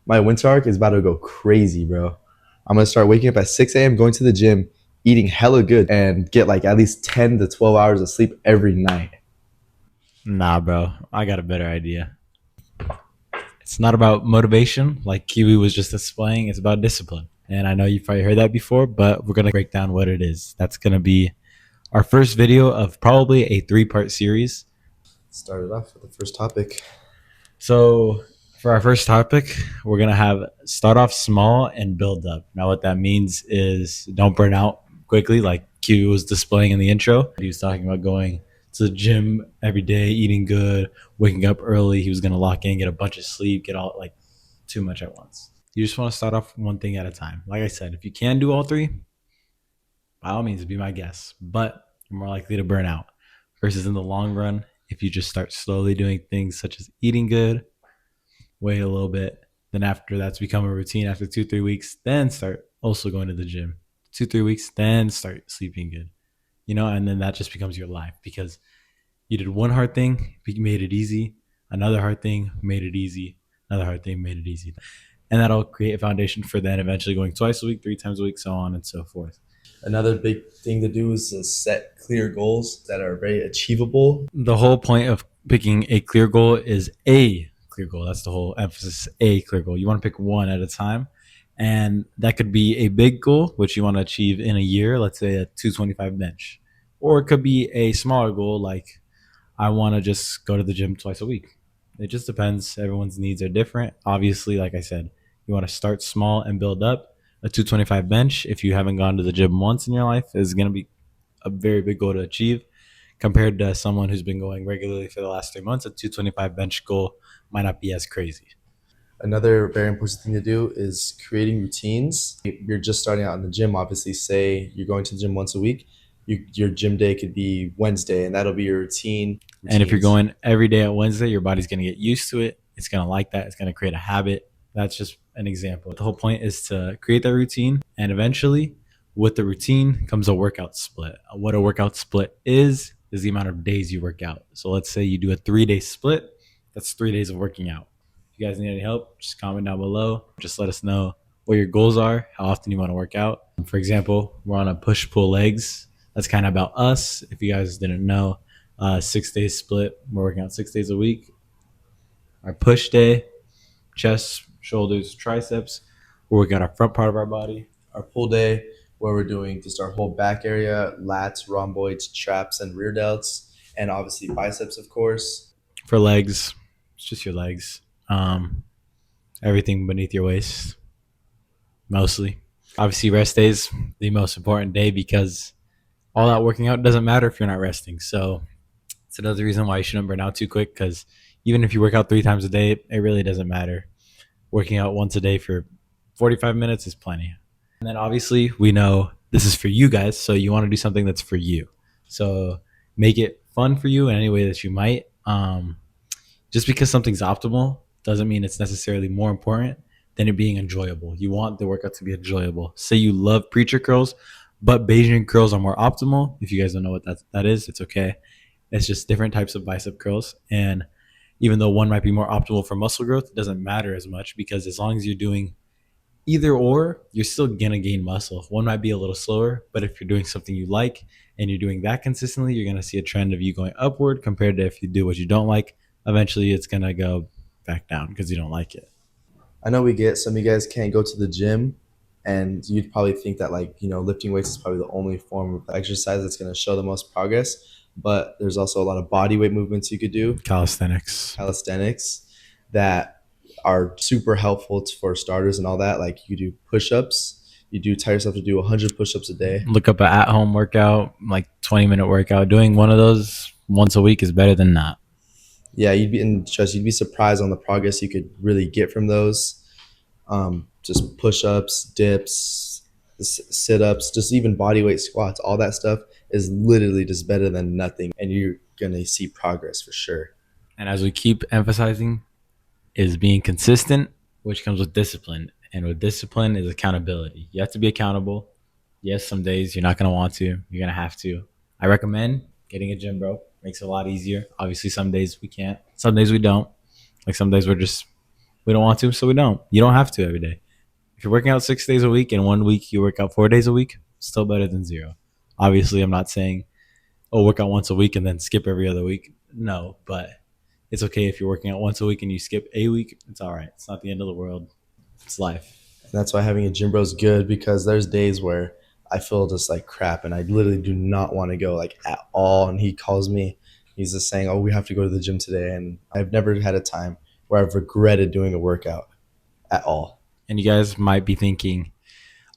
My winter arc is about to go crazy, bro. I'm gonna start waking up at 6 a.m., going to the gym, eating hella good, and get like at least 10 to 12 hours of sleep every night. Nah, bro. I got a better idea. It's not about motivation, like Kiwi was just displaying. It's about discipline. And I know you've probably heard that before, but we're going to break down what it is. That's going to be our first video of probably a 3-part series. Started off with the first topic. So, for our first topic, we're going to have start off small and build up. Now, what that means is don't burn out quickly, like Q was displaying in the intro. He was talking about going to the gym every day, eating good, waking up early. He was going to lock in, get a bunch of sleep, get all like too much at once. You just want to start off one thing at a time. Like I said, if you can do all three, by all means, be my guest. But you're more likely to burn out versus in the long run, if you just start slowly doing things such as eating good, wait a little bit. Then after that's become a routine after 2-3 weeks, then start also going to the gym. 2-3 weeks, then start sleeping good. And then that just becomes your life because you did one hard thing, made it easy. Another hard thing, made it easy. Another hard thing, made it easy. And that'll create a foundation for then eventually going twice a week, 3 times a week, so on and so forth. Another big thing to do is to set clear goals that are very achievable. The whole point of picking a clear goal is a clear goal. That's the whole emphasis, a clear goal. You want to pick one at a time. And that could be a big goal, which you want to achieve in a year, let's say a 225 bench. Or it could be a smaller goal, like I want to just go to the gym twice a week. It just depends. Everyone's needs are different. Obviously, like I said, you want to start small and build up. A 225 bench, if you haven't gone to the gym once in your life, is going to be a very big goal to achieve compared to someone who's been going regularly for the last 3 months. A 225 bench goal might not be as crazy. Another very important thing to do is creating routines. If you're just starting out in the gym, obviously, say you're going to the gym once a week. Your gym day could be Wednesday, and that'll be your routine. And if you're Routines. going every day at Wednesday, your body's going to get used to it. It's going to like that. It's going to create a habit. That's just an example. The whole point is to create that routine. And eventually, with the routine comes a workout split. What a workout split is the amount of days you work out. So let's say you do a 3-day split. That's 3 days of working out. If you guys need any help, just comment down below. Just let us know what your goals are, how often you want to work out. For example, we're on a push pull legs. That's kind of about us. If you guys didn't know, 6 days split. We're working out 6 days a week. Our push day, chest, shoulders, triceps. We're working out our front part of our body. Our pull day, where we're doing just our whole back area, lats, rhomboids, traps, and rear delts, and obviously biceps, of course. For legs, it's just your legs. Everything beneath your waist, mostly. Obviously, rest days the most important day because all that working out doesn't matter if you're not resting. So it's another reason why you shouldn't burn out too quick because even if you work out 3 times a day, it really doesn't matter. Working out once a day for 45 minutes is plenty. And then obviously, we know this is for you guys. So you want to do something that's for you. So make it fun for you in any way that you might. Just because something's optimal doesn't mean it's necessarily more important than it being enjoyable. You want the workout to be enjoyable. Say you love preacher curls, but Bayesian curls are more optimal. If you guys don't know what that is, it's okay. It's just different types of bicep curls. And even though one might be more optimal for muscle growth, it doesn't matter as much because as long as you're doing either or, you're still going to gain muscle. One might be a little slower, but if you're doing something you like and you're doing that consistently, you're going to see a trend of you going upward compared to if you do what you don't like. Eventually, it's going to go back down because you don't like it. I know we get some of you guys can't go to the gym, and you'd probably think that lifting weights is probably the only form of exercise that's going to show the most progress. But there's also a lot of body weight movements you could do, Calisthenics. calisthenics, that are super helpful for starters and all that. Like you do push-ups, you do tell yourself to do 100 push-ups a day. Look up an at-home workout, like 20-minute workout. Doing one of those once a week is better than not. Yeah, you'd be surprised on the progress you could really get from those. Just push-ups, dips, sit-ups, just even body weight squats, all that stuff is literally just better than nothing, and you're gonna see progress for sure. And as we keep emphasizing, is being consistent, which comes with discipline. And with discipline is accountability. You have to be accountable. Yes, some days you're not going to want to. You're going to have to. I recommend getting a gym, bro. Makes it a lot easier. Obviously, some days we can't. Some days we don't. Like some days we're just We don't want to, so we don't. You don't have to every day. If you're working out 6 days a week and 1 week you work out 4 days a week, still better than zero. Obviously, I'm not saying, oh, work out once a week and then skip every other week. No, but it's okay if you're working out once a week and you skip a week. It's all right. It's not the end of the world. It's life. And that's why having a gym bro is good, because there's days where I feel just like crap and I literally do not want to go like at all. And he calls me, he's just saying, oh, we have to go to the gym today. And I've never had a time where I've regretted doing a workout at all. And you guys might be thinking,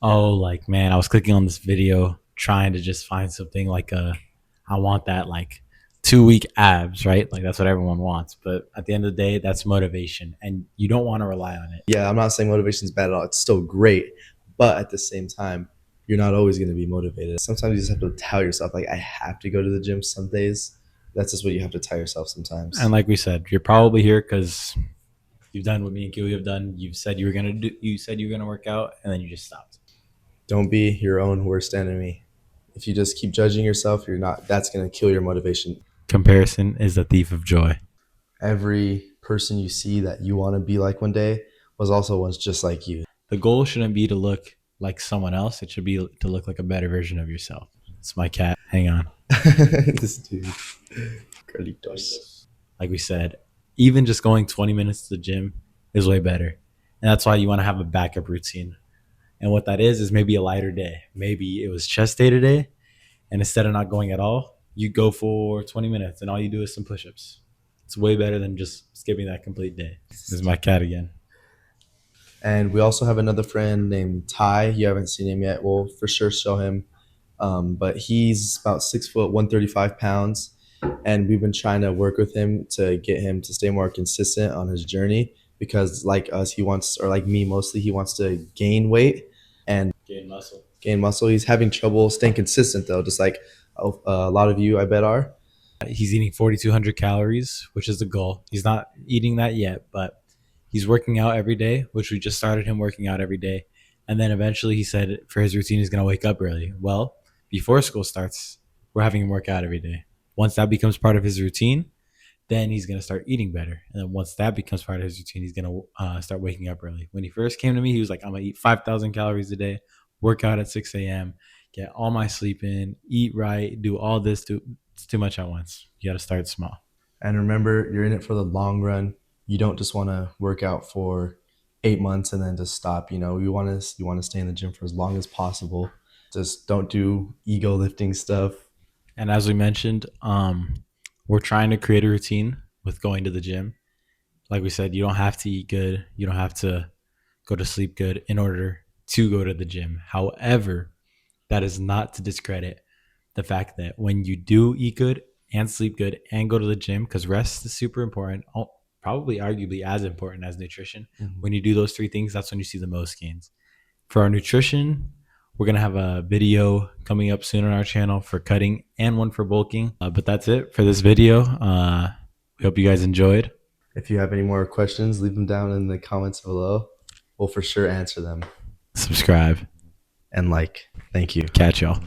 oh, like, man, I was clicking on this video trying to just find something like I want that like 2 week abs, right? Like that's what everyone wants. But at the end of the day, that's motivation and you don't want to rely on it. Yeah, I'm not saying motivation is bad at all. It's still great. But at the same time, you're not always going to be motivated. Sometimes you just have to tell yourself, like, I have to go to the gym some days. That's just what you have to tell yourself sometimes. And like we said, you're probably here because you've done what me and Kiwi have done. You've said you were gonna do. You said you were gonna work out, and then you just stopped. Don't be your own worst enemy. If you just keep judging yourself, you're not. That's going to kill your motivation. Comparison is the thief of joy. Every person you see that you want to be like one day was also once just like you. The goal shouldn't be to look like someone else. It should be to look like a better version of yourself. It's my cat. Hang on. This dude, Carlitos. Like we said, even just going 20 minutes to the gym is way better. And that's why you want to have a backup routine. And what that is maybe a lighter day. Maybe it was chest day today. And instead of not going at all, you go for 20 minutes and all you do is some push ups. It's way better than just skipping that complete day. This is my cat again. And we also have another friend named Ty. You haven't seen him yet. We'll for sure show him. But he's about 6 foot, 135 pounds. And we've been trying to work with him to get him to stay more consistent on his journey, because like us, he wants, or like me mostly, he wants to gain weight and Gain muscle. He's having trouble staying consistent though, just like a lot of you I bet are. He's eating 4,200 calories, which is the goal. He's not eating that yet, but he's working out every day, which we just started him working out every day. And then eventually he said for his routine, he's going to wake up early. Well, before school starts, we're having him work out every day. Once that becomes part of his routine, then he's going to start eating better. And then once that becomes part of his routine, he's going to start waking up early. When he first came to me, he was like, I'm going to eat 5,000 calories a day, work out at 6 a.m., get all my sleep in, eat right, do all this. It's too much at once. You got to start small. And remember, you're in it for the long run. You don't just want to work out for 8 months and then just stop. You want to stay in the gym for as long as possible. Just don't do ego lifting stuff. And as we mentioned, we're trying to create a routine with going to the gym. Like we said, you don't have to eat good. You don't have to go to sleep good in order to go to the gym. However, that is not to discredit the fact that when you do eat good and sleep good and go to the gym, because rest is super important, probably arguably as important as nutrition. Mhm. When you do those three things, that's when you see the most gains. For our nutrition, we're going to have a video coming up soon on our channel for cutting and one for bulking. But that's it for this video. We hope you guys enjoyed. If you have any more questions, leave them down in the comments below. We'll for sure answer them. Subscribe. And thank you. Catch y'all.